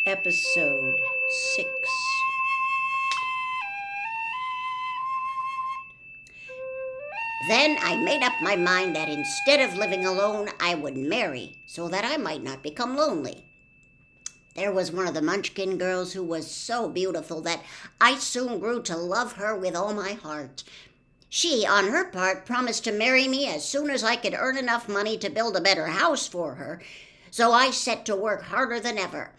Episode 6. Then I made up my mind that instead of living alone, I would marry so that I might not become lonely. There was one of the Munchkin girls who was so beautiful that I soon grew to love her with all my heart. She, on her part, promised to marry me as soon as I could earn enough money to build a better house for her, so I set to work harder than ever.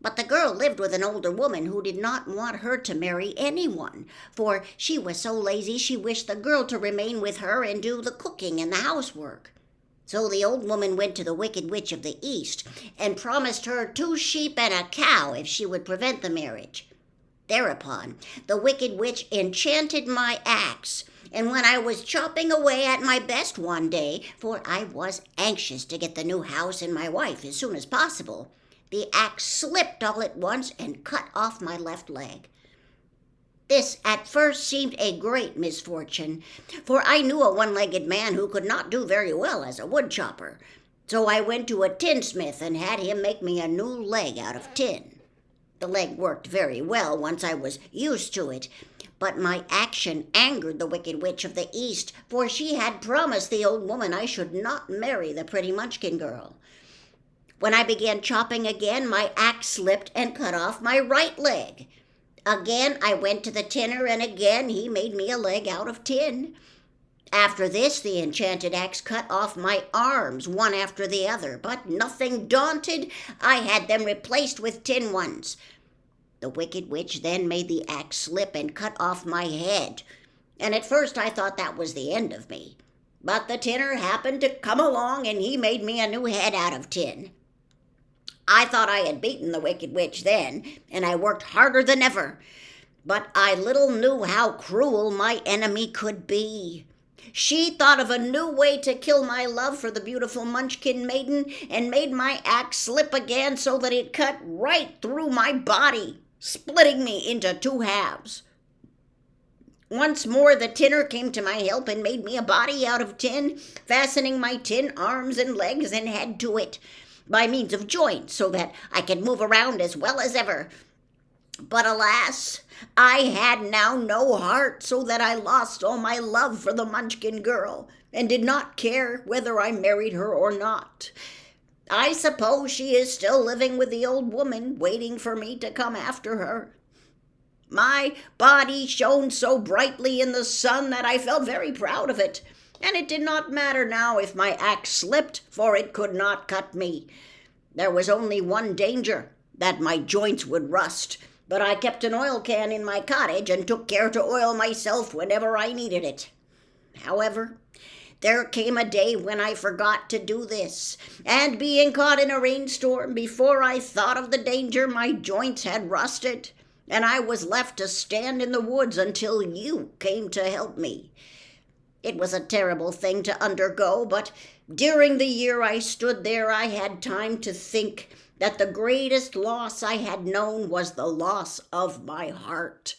But the girl lived with an older woman who did not want her to marry anyone, for she was so lazy she wished the girl to remain with her and do the cooking and the housework. So the old woman went to the Wicked Witch of the East and promised her 2 sheep and a cow if she would prevent the marriage. Thereupon, the Wicked Witch enchanted my axe, and when I was chopping away at my best one day, for I was anxious to get the new house and my wife as soon as possible, the axe slipped all at once and cut off my left leg. This at first seemed a great misfortune, for I knew a one-legged man who could not do very well as a wood chopper. So I went to a tinsmith and had him make me a new leg out of tin. The leg worked very well once I was used to it, but my action angered the Wicked Witch of the East, for she had promised the old woman I should not marry the pretty Munchkin girl. When I began chopping again, my axe slipped and cut off my right leg. Again I went to the tinner, and again he made me a leg out of tin. After this, the enchanted axe cut off my arms one after the other, but nothing daunted, I had them replaced with tin ones. The Wicked Witch then made the axe slip and cut off my head, and at first I thought that was the end of me. But the tinner happened to come along, and he made me a new head out of tin. I thought I had beaten the Wicked Witch then, and I worked harder than ever. But I little knew how cruel my enemy could be. She thought of a new way to kill my love for the beautiful Munchkin maiden, and made my axe slip again so that it cut right through my body, splitting me into 2 halves. Once more the tinner came to my help and made me a body out of tin, fastening my tin arms and legs and head to it by means of joints so that I could move around as well as ever. But alas, I had now no heart, so that I lost all my love for the Munchkin girl, and did not care whether I married her or not. I suppose she is still living with the old woman, waiting for me to come after her. My body shone so brightly in the sun that I felt very proud of it, and it did not matter now if my axe slipped, for it could not cut me. There was only one danger, that my joints would rust, but I kept an oil can in my cottage and took care to oil myself whenever I needed it. However, there came a day when I forgot to do this, and being caught in a rainstorm, before I thought of the danger, my joints had rusted, and I was left to stand in the woods until you came to help me. It was a terrible thing to undergo, but during the year I stood there, I had time to think that the greatest loss I had known was the loss of my heart.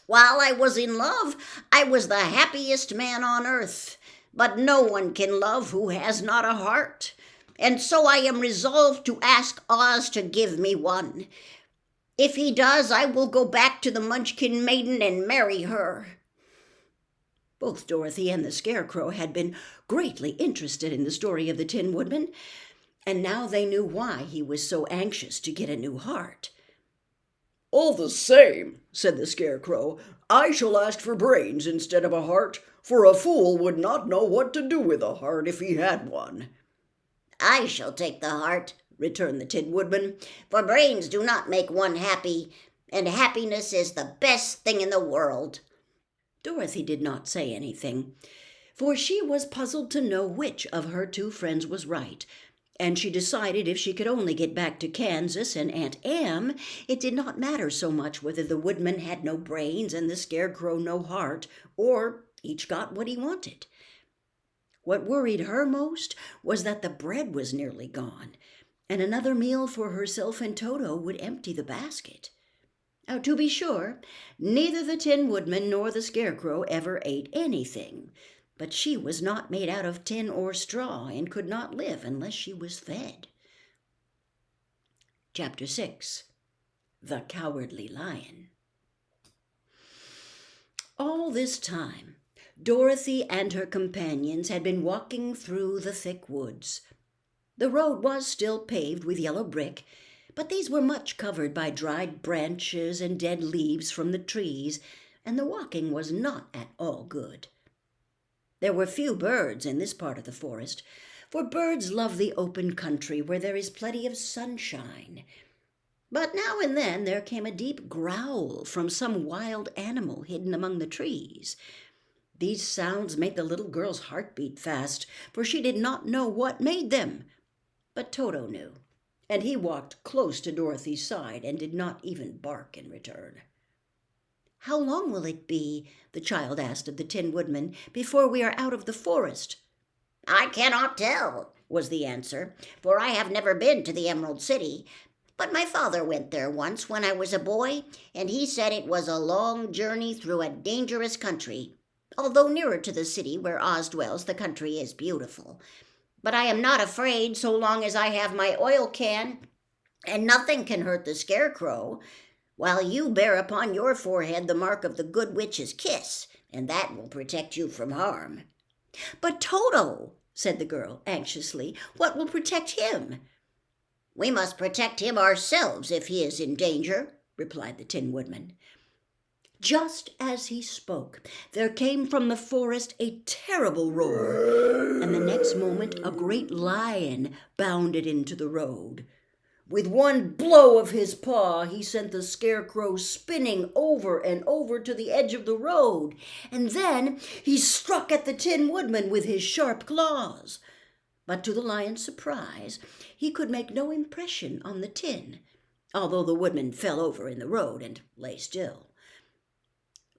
While I was in love, I was the happiest man on earth, but no one can love who has not a heart, and so I am resolved to ask Oz to give me one. If he does, I will go back to the Munchkin maiden and marry her." Both Dorothy and the Scarecrow had been greatly interested in the story of the Tin Woodman, and now they knew why he was so anxious to get a new heart. "All the same," said the Scarecrow, "I shall ask for brains instead of a heart, for a fool would not know what to do with a heart if he had one." "I shall take the heart," returned the Tin Woodman, "for brains do not make one happy, and happiness is the best thing in the world." Dorothy did not say anything, for she was puzzled to know which of her 2 friends was right, and she decided if she could only get back to Kansas and Aunt Em, it did not matter so much whether the Woodman had no brains and the Scarecrow no heart, or each got what he wanted. What worried her most was that the bread was nearly gone, and another meal for herself and Toto would empty the basket. To be sure, neither the Tin Woodman nor the Scarecrow ever ate anything, but she was not made out of tin or straw and could not live unless she was fed. Chapter 6. The Cowardly Lion. All this time, Dorothy and her companions had been walking through the thick woods. The road was still paved with yellow brick, but these were much covered by dried branches and dead leaves from the trees, and the walking was not at all good. There were few birds in this part of the forest, for birds love the open country where there is plenty of sunshine. But now and then there came a deep growl from some wild animal hidden among the trees. These sounds made the little girl's heart beat fast, for she did not know what made them. But Toto knew, and he walked close to Dorothy's side and did not even bark in return. "How long will it be," the child asked of the Tin Woodman, "before we are out of the forest?" "I cannot tell," was the answer, "for I have never been to the Emerald City. But my father went there once when I was a boy, and he said it was a long journey through a dangerous country. Although nearer to the city where Oz dwells, the country is beautiful. But I am not afraid so long as I have my oil can, and nothing can hurt the Scarecrow, while you bear upon your forehead the mark of the Good Witch's kiss, and that will protect you from harm." "But Toto," said the girl anxiously, "what will protect him?" "We must protect him ourselves if he is in danger," replied the Tin Woodman. Just as he spoke, there came from the forest a terrible roar, and the next moment a great lion bounded into the road. With one blow of his paw, he sent the Scarecrow spinning over and over to the edge of the road, and then he struck at the Tin Woodman with his sharp claws. But to the lion's surprise, he could make no impression on the tin, although the woodman fell over in the road and lay still.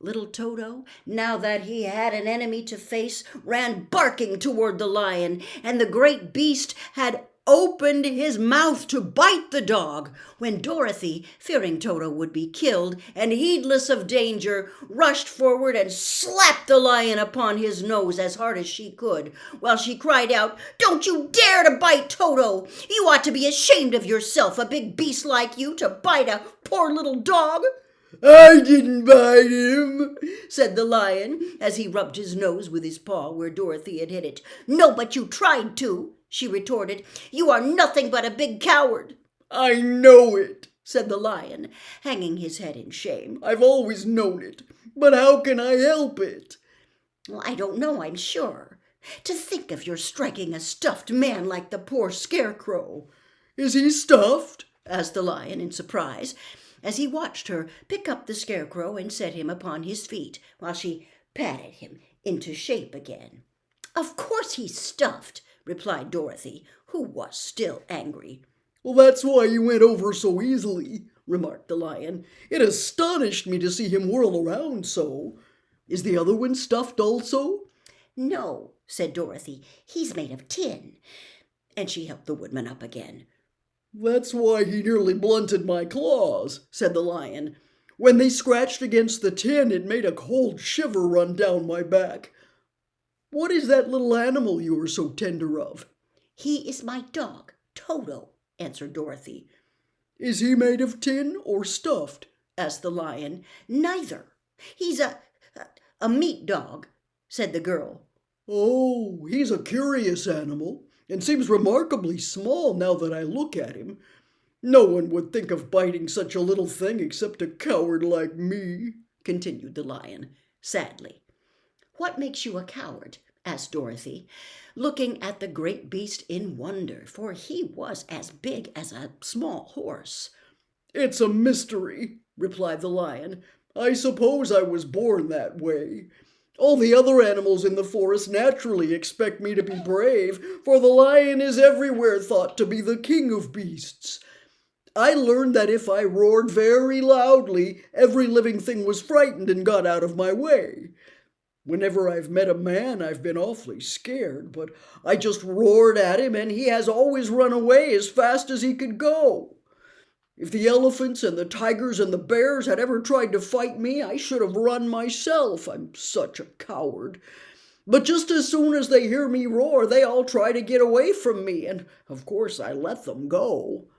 Little Toto, now that he had an enemy to face, ran barking toward the lion, and the great beast had opened his mouth to bite the dog, when Dorothy, fearing Toto would be killed, and heedless of danger, rushed forward and slapped the lion upon his nose as hard as she could, while she cried out, "Don't you dare to bite Toto! You ought to be ashamed of yourself, a big beast like you, to bite a poor little dog!" "I didn't bite him," said the lion, as he rubbed his nose with his paw where Dorothy had hit it. "No, but you tried to," she retorted. "You are nothing but a big coward." "I know it," said the lion, hanging his head in shame. "I've always known it, but how can I help it?" "Well, I don't know, I'm sure. To think of your striking a stuffed man like the poor Scarecrow." "Is he stuffed?" asked the lion in surprise, as he watched her pick up the Scarecrow and set him upon his feet, while she patted him into shape again. "Of course he's stuffed," replied Dorothy, who was still angry. "Well, that's why you went over so easily," remarked the lion. "It astonished me to see him whirl around so. Is the other one stuffed also?" "No," said Dorothy, "he's made of tin." And she helped the woodman up again. "That's why he nearly blunted my claws," said the lion. "When they scratched against the tin, it made a cold shiver run down my back. What is that little animal you are so tender of?" "He is my dog, Toto," answered Dorothy. "Is he made of tin or stuffed?" asked the lion. "Neither. He's a meat dog," said the girl. "Oh, he's a curious animal, and seems remarkably small now that I look at him. No one would think of biting such a little thing except a coward like me," continued the lion, sadly. "What makes you a coward?" asked Dorothy, looking at the great beast in wonder, for he was as big as a small horse. "It's a mystery," replied the lion. "I suppose I was born that way. All the other animals in the forest naturally expect me to be brave, for the lion is everywhere thought to be the king of beasts. I learned that if I roared very loudly, every living thing was frightened and got out of my way. Whenever I've met a man, I've been awfully scared, but I just roared at him, and he has always run away as fast as he could go. If the elephants and the tigers and the bears had ever tried to fight me, I should have run myself. I'm such a coward. But just as soon as they hear me roar, they all try to get away from me, and of course I let them go."